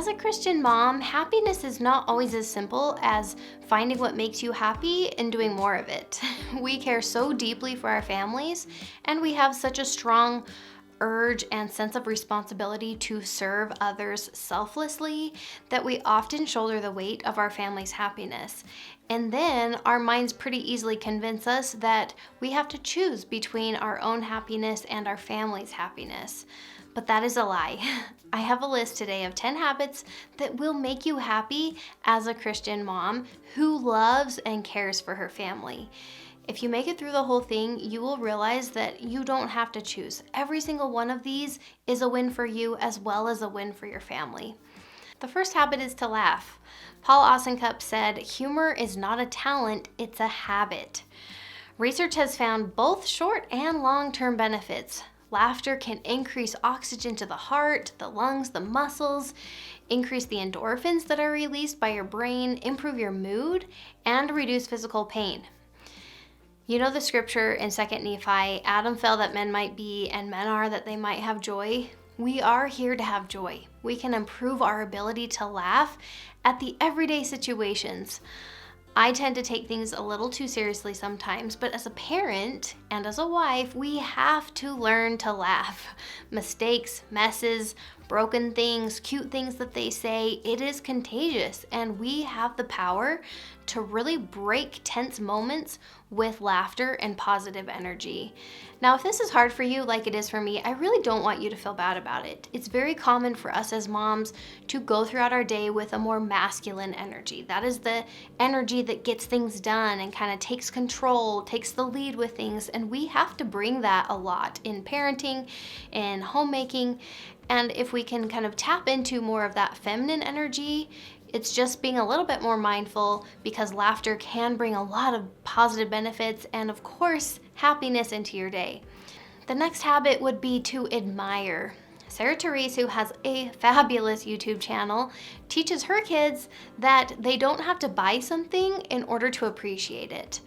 As a Christian mom, happiness is not always as simple as finding what makes you happy and doing more of it. We care so deeply for our families, and we have such a strong urge and sense of responsibility to serve others selflessly that we often shoulder the weight of our family's happiness. And then our minds pretty easily convince us that we have to choose between our own happiness and our family's happiness. But that is a lie. I have a list today of 10 habits that will make you happy as a Christian mom who loves and cares for her family. If you make it through the whole thing, you will realize that you don't have to choose. Every single one of these is a win for you as well as a win for your family. The first habit is to laugh. Paul Osenkup said, "Humor is not a talent, it's a habit." Research has found both short and long-term benefits. Laughter can increase oxygen to the heart, the lungs, the muscles, increase the endorphins that are released by your brain, improve your mood, and reduce physical pain. You know the scripture in 2 Nephi, Adam fell that men might be, and men are that they might have joy. We are here to have joy. We can improve our ability to laugh at the everyday situations. I tend to take things a little too seriously sometimes, but as a parent and as a wife, we have to learn to laugh. Mistakes, messes, broken things, cute things that they say, it is contagious, and we have the power to really break tense moments with laughter and positive energy. Now, if this is hard for you like it is for me, I really don't want you to feel bad about it. It's very common for us as moms to go throughout our day with a more masculine energy. That is the energy that gets things done and kind of takes control, takes the lead with things, and we have to bring that a lot in parenting and homemaking. And if we can kind of tap into more of that feminine energy, it's just being a little bit more mindful, because laughter can bring a lot of positive benefits and, of course, happiness into your day. The next habit would be to admire. Sarah Therese, who has a fabulous YouTube channel, teaches her kids that they don't have to buy something in order to appreciate it.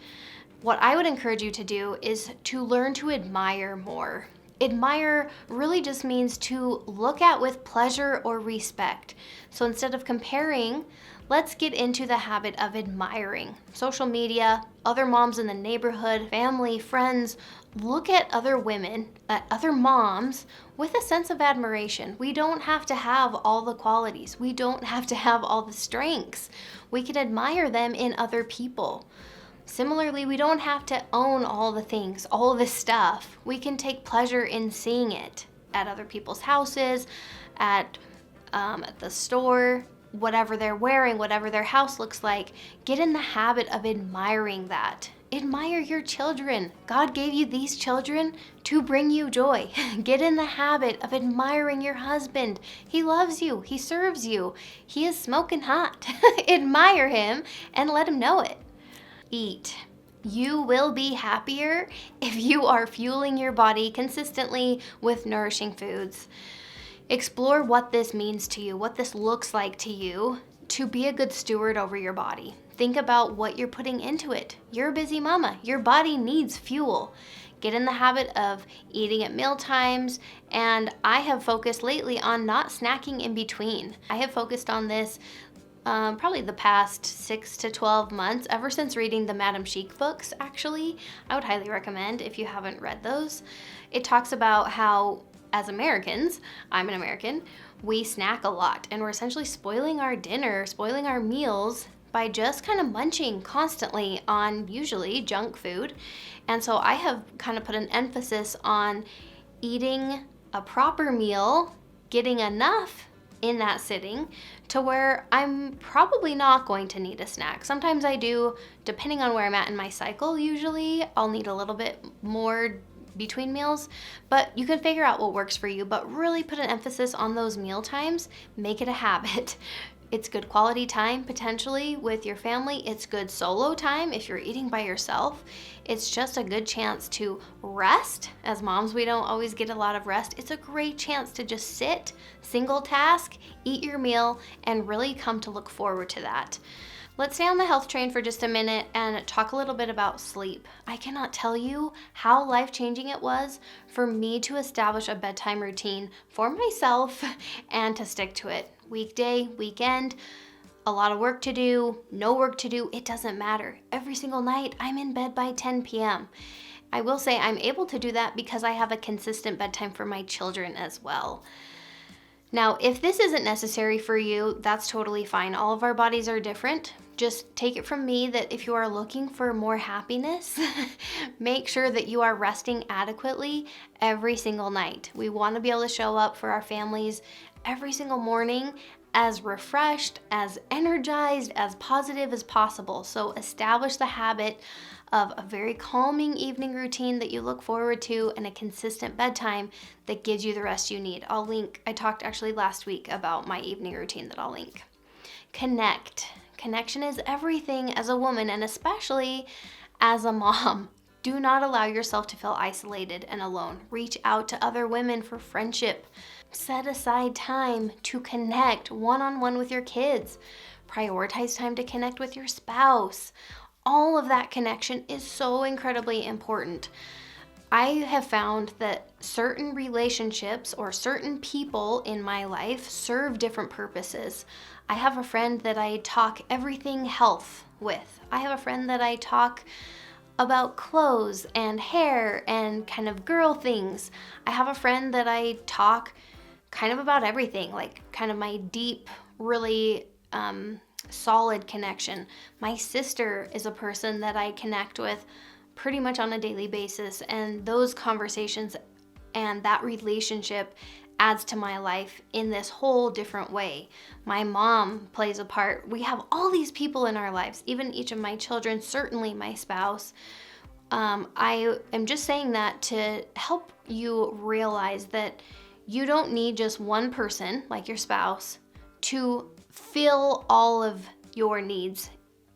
What I would encourage you to do is to learn to admire more. Admire really just means to look at with pleasure or respect. So instead of comparing, let's get into the habit of admiring. Social media, other moms in the neighborhood, family, friends, look at other women, at other moms with a sense of admiration. We don't have to have all the qualities. We don't have to have all the strengths. We can admire them in other people. Similarly, we don't have to own all the things, all the stuff. We can take pleasure in seeing it at other people's houses, at the store, whatever they're wearing, whatever their house looks like. Get in the habit of admiring that. Admire your children. God gave you these children to bring you joy. Get in the habit of admiring your husband. He loves you. He serves you. He is smoking hot. Admire him and let him know it. Eat. You will be happier if you are fueling your body consistently with nourishing foods. Explore what this means to you, what this looks like to you to be a good steward over your body. Think about what you're putting into it. You're a busy mama. Your body needs fuel. Get in the habit of eating at meal times, and I have focused lately on not snacking in between. I have focused on this probably the past 6 to 12 months, ever since reading the Madam Chic books, actually. I would highly recommend if you haven't read those. It talks about how, as Americans, I'm an American, we snack a lot, and we're essentially spoiling our dinner, spoiling our meals by just kind of munching constantly on usually junk food. And so I have kind of put an emphasis on eating a proper meal, getting enough in that sitting to where I'm probably not going to need a snack. Sometimes I do, depending on where I'm at in my cycle. Usually I'll need a little bit more between meals, but you can figure out what works for you, but really put an emphasis on those meal times. Make it a habit. It's good quality time potentially with your family. It's good solo time if you're eating by yourself. It's just a good chance to rest. As moms, we don't always get a lot of rest. It's a great chance to just sit, single task, eat your meal, and really come to look forward to that. Let's stay on the health train for just a minute and talk a little bit about sleep. I cannot tell you how life-changing it was for me to establish a bedtime routine for myself and to stick to it. weekday, weekend, a lot of work to do, no work to do, it doesn't matter. Every single night, I'm in bed by 10 p.m. I will say I'm able to do that because I have a consistent bedtime for my children as well. Now, if this isn't necessary for you, that's totally fine. All of our bodies are different. Just take it from me that if you are looking for more happiness, make sure that you are resting adequately every single night. We want to be able to show up for our families every single morning as refreshed, as energized, as positive as possible. So establish the habit of a very calming evening routine that you look forward to and a consistent bedtime that gives you the rest you need. I talked actually last week about my evening routine that I'll link. Connect. Connection is everything as a woman, and especially as a mom. Do not allow yourself to feel isolated and alone. Reach out to other women for friendship. Set aside time to connect one-on-one with your kids. Prioritize time to connect with your spouse. All of that connection is so incredibly important. I have found that certain relationships or certain people in my life serve different purposes. I have a friend that I talk everything health with. I have a friend that I talk about clothes and hair and kind of girl things. I have a friend that I talk kind of about everything, like kind of my deep, really solid connection. My sister is a person that I connect with pretty much on a daily basis, and those conversations and that relationship adds to my life in this whole different way. My mom plays a part. We have all these people in our lives, even each of my children, certainly my spouse. I am just saying that to help you realize that you don't need just one person, like your spouse, to fill all of your needs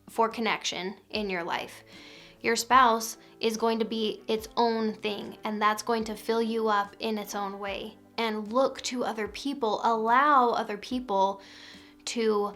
for connection in your life. Your spouse is going to be its own thing, and that's going to fill you up in its own way. And look to other people, allow other people to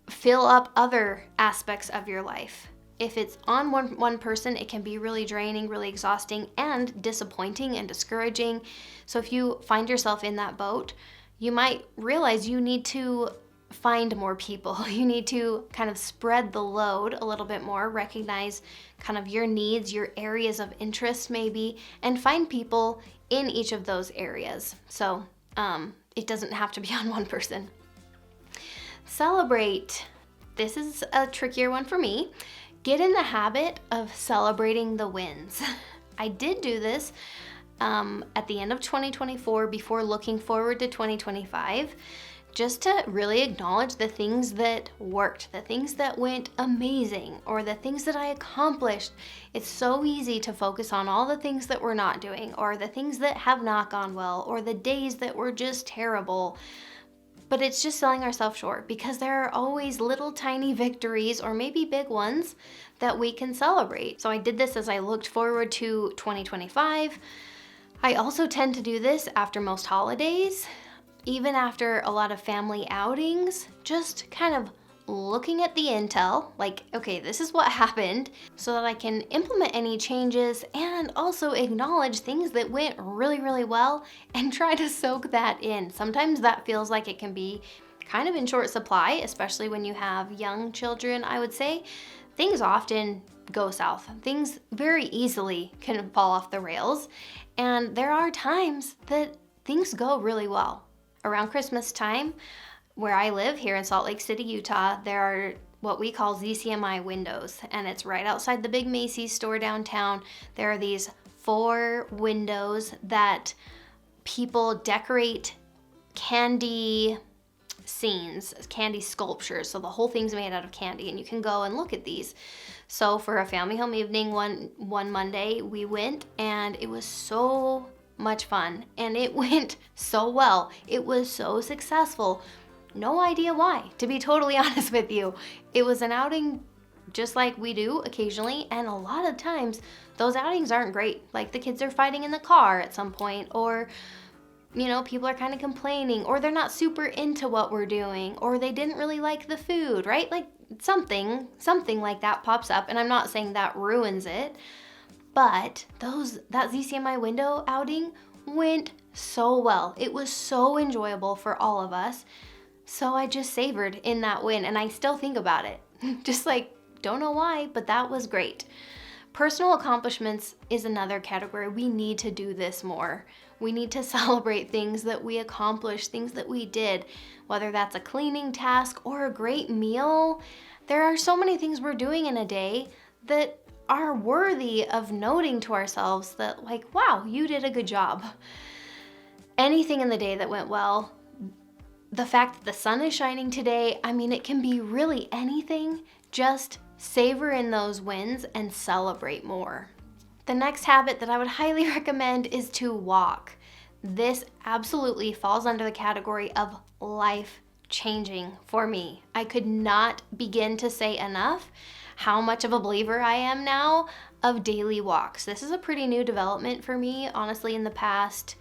fill up other aspects of your life. If it's on one person, it can be really draining, really exhausting, and disappointing and discouraging. So if you find yourself in that boat, you might realize you need to find more people. You need to kind of spread the load a little bit more, recognize kind of your needs, your areas of interest maybe, and find people in each of those areas. So it doesn't have to be on one person. Celebrate. This is a trickier one for me. Get in the habit of celebrating the wins. I did do this at the end of 2024 before looking forward to 2025. Just to really acknowledge the things that worked, the things that went amazing, or the things that I accomplished. It's so easy to focus on all the things that we're not doing, or the things that have not gone well, or the days that were just terrible. But it's just selling ourselves short, because there are always little tiny victories, or maybe big ones, that we can celebrate. So I did this as I looked forward to 2025. I also tend to do this after most holidays. Even after a lot of family outings, just kind of looking at the intel, like, okay, this is what happened, so that I can implement any changes and also acknowledge things that went really, really well and try to soak that in. Sometimes that feels like it can be kind of in short supply, especially when you have young children, I would say. Things often go south. Things very easily can fall off the rails, and there are times that things go really well. Around Christmas time, where I live here in Salt Lake City, Utah, there are what we call ZCMI windows, and it's right outside the big Macy's store downtown. There are these 4 windows that people decorate candy scenes, candy sculptures. So the whole thing's made out of candy, and you can go and look at these. So for a family home evening one Monday, we went, and it was so much fun, and it went so well. It was so successful. No idea why, to be totally honest with you. It was an outing just like we do occasionally, and a lot of times those outings aren't great. Like the kids are fighting in the car at some point, or people are kind of complaining, or they're not super into what we're doing, or they didn't really like the food, right? Like something like that pops up, and I'm not saying that ruins it. But that ZCMI window outing went so well. It was so enjoyable for all of us. So I just savored in that win, and I still think about it. Just like, don't know why, but that was great. Personal accomplishments is another category. We need to do this more. We need to celebrate things that we accomplished, things that we did, whether that's a cleaning task or a great meal. There are so many things we're doing in a day that are worthy of noting to ourselves that, like, wow, you did a good job. Anything in the day that went well, the fact that the sun is shining today, I mean, it can be really anything. Just savor in those wins and celebrate more. The next habit that I would highly recommend is to walk. This absolutely falls under the category of life changing for me. I could not begin to say enough how much of a believer I am now of daily walks. This is a pretty new development for me, honestly, in the past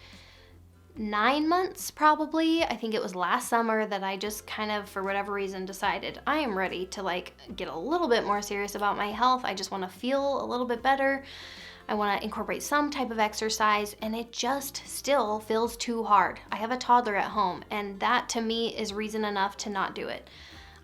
9 months probably. I think it was last summer that I just kind of, for whatever reason, decided I am ready to get a little bit more serious about my health. I just want to feel a little bit better. I want to incorporate some type of exercise, and it just still feels too hard. I have a toddler at home, and that to me is reason enough to not do it.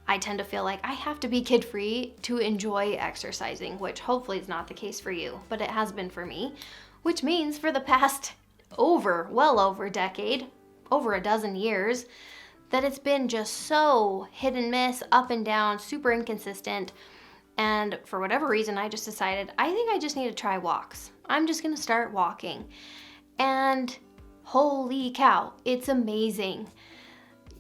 I tend to feel like I have to be kid-free to enjoy exercising, which hopefully is not the case for you, but it has been for me, which means for the past well over a decade, over a dozen years, that it's been just so hit and miss, up and down, super inconsistent. And for whatever reason, I just decided, I think I just need to try walks. I'm just gonna start walking. And holy cow, it's amazing.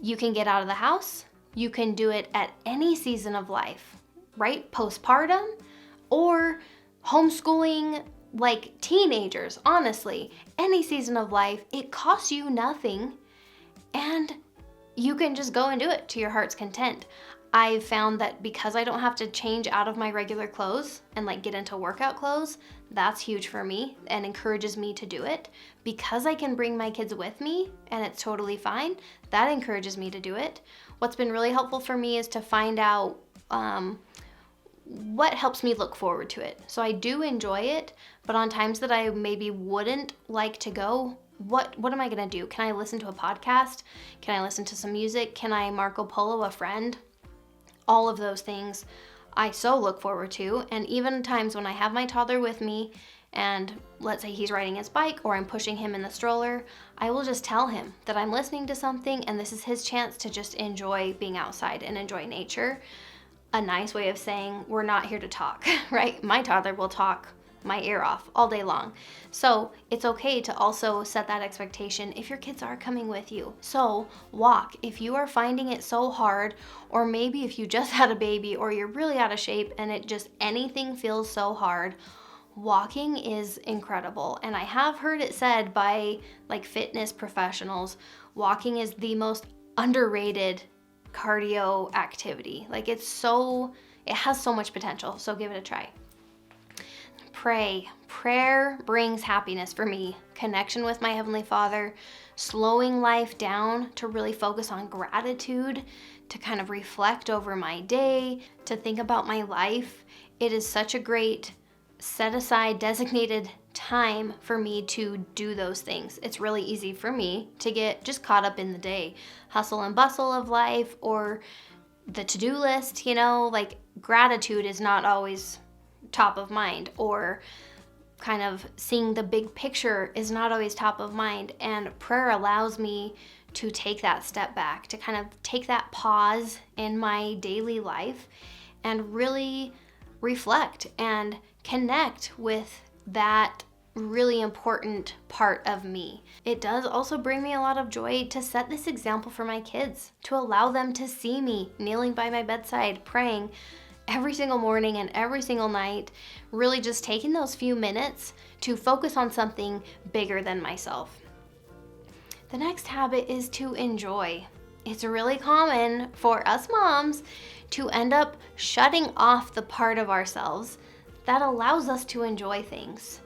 You can get out of the house. You can do it at any season of life, right? Postpartum or homeschooling, like teenagers, honestly, any season of life. It costs you nothing, and you can just go and do it to your heart's content. I've found that because I don't have to change out of my regular clothes and get into workout clothes, that's huge for me and encourages me to do it. Because I can bring my kids with me and it's totally fine, that encourages me to do it. What's been really helpful for me is to find out what helps me look forward to it. So I do enjoy it, but on times that I maybe wouldn't like to go, what am I gonna do? Can I listen to a podcast? Can I listen to some music? Can I Marco Polo a friend? All of those things I so look forward to. And even times when I have my toddler with me and let's say he's riding his bike or I'm pushing him in the stroller, I will just tell him that I'm listening to something and this is his chance to just enjoy being outside and enjoy nature. A nice way of saying we're not here to talk, right? My toddler will talk my ear off all day long. So it's okay to also set that expectation if your kids are coming with you. So walk. If you are finding it so hard, or maybe if you just had a baby or you're really out of shape and anything feels so hard, walking is incredible. And I have heard it said by fitness professionals, walking is the most underrated cardio activity. It has so much potential. So give it a try. Pray. Prayer brings happiness for me. Connection with my Heavenly Father, slowing life down to really focus on gratitude, to kind of reflect over my day, to think about my life. It is such a great set aside, designated time for me to do those things. It's really easy for me to get just caught up in the day, hustle and bustle of life or the to-do list, gratitude is not always top of mind, or kind of seeing the big picture is not always top of mind. And prayer allows me to take that step back, to kind of take that pause in my daily life and really reflect and connect with that really important part of me. It does also bring me a lot of joy to set this example for my kids, to allow them to see me kneeling by my bedside, praying every single morning and every single night, really just taking those few minutes to focus on something bigger than myself. The next habit is to enjoy. It's really common for us moms to end up shutting off the part of ourselves that allows us to enjoy things.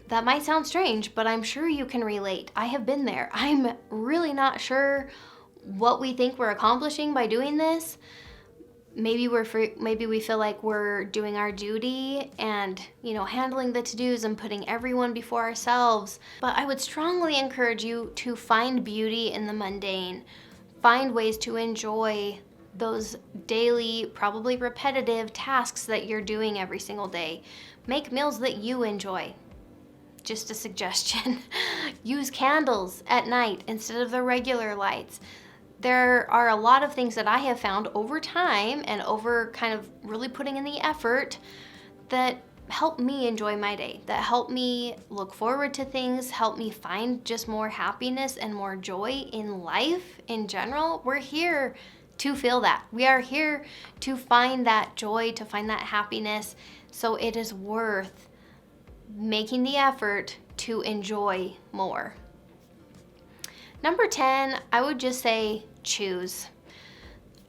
That might sound strange, but I'm sure you can relate. I have been there. I'm really not sure what we think we're accomplishing by doing this. Maybe we feel like we're doing our duty and, handling the to-dos and putting everyone before ourselves. But I would strongly encourage you to find beauty in the mundane. Find ways to enjoy those daily, probably repetitive tasks that you're doing every single day. Make meals that you enjoy. Just a suggestion. Use candles at night instead of the regular lights. There are a lot of things that I have found over time and over kind of really putting in the effort that help me enjoy my day, that help me look forward to things, help me find just more happiness and more joy in life in general. We're here to feel that. We are here to find that joy, to find that happiness. So it is worth making the effort to enjoy more. Number 10, I would just say choose.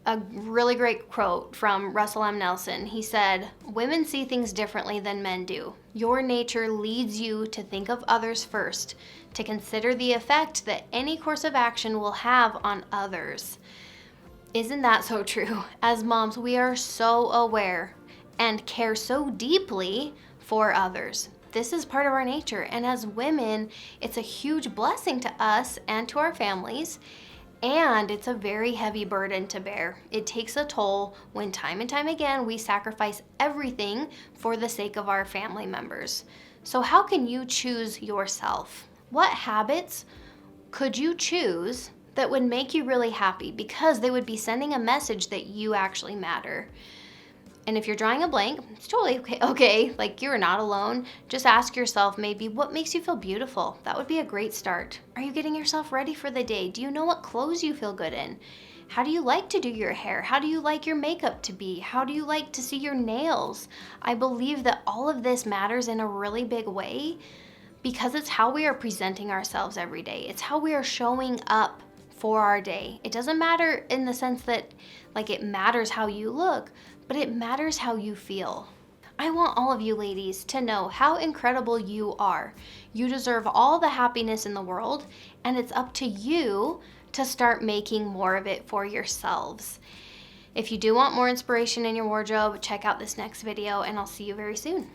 A really great quote from Russell M. Nelson. He said, "Women see things differently than men do. Your nature leads you to think of others first, to consider the effect that any course of action will have on others." Isn't that so true? As moms, we are so aware and care so deeply for others. This is part of our nature. And as women, it's a huge blessing to us and to our families. And it's a very heavy burden to bear. It takes a toll when time and time again we sacrifice everything for the sake of our family members. So how can you choose yourself? What habits could you choose that would make you really happy because they would be sending a message that you actually matter? And if you're drawing a blank, it's totally okay. Like, you're not alone. Just ask yourself maybe what makes you feel beautiful. That would be a great start. Are you getting yourself ready for the day? Do you know what clothes you feel good in? How do you like to do your hair? How do you like your makeup to be? How do you like to see your nails? I believe that all of this matters in a really big way because it's how we are presenting ourselves every day. It's how we are showing up for our day. It doesn't matter in the sense that like it matters how you look, but it matters how you feel. I want all of you ladies to know how incredible you are. You deserve all the happiness in the world, and it's up to you to start making more of it for yourselves. If you do want more inspiration in your wardrobe, check out this next video, and I'll see you very soon.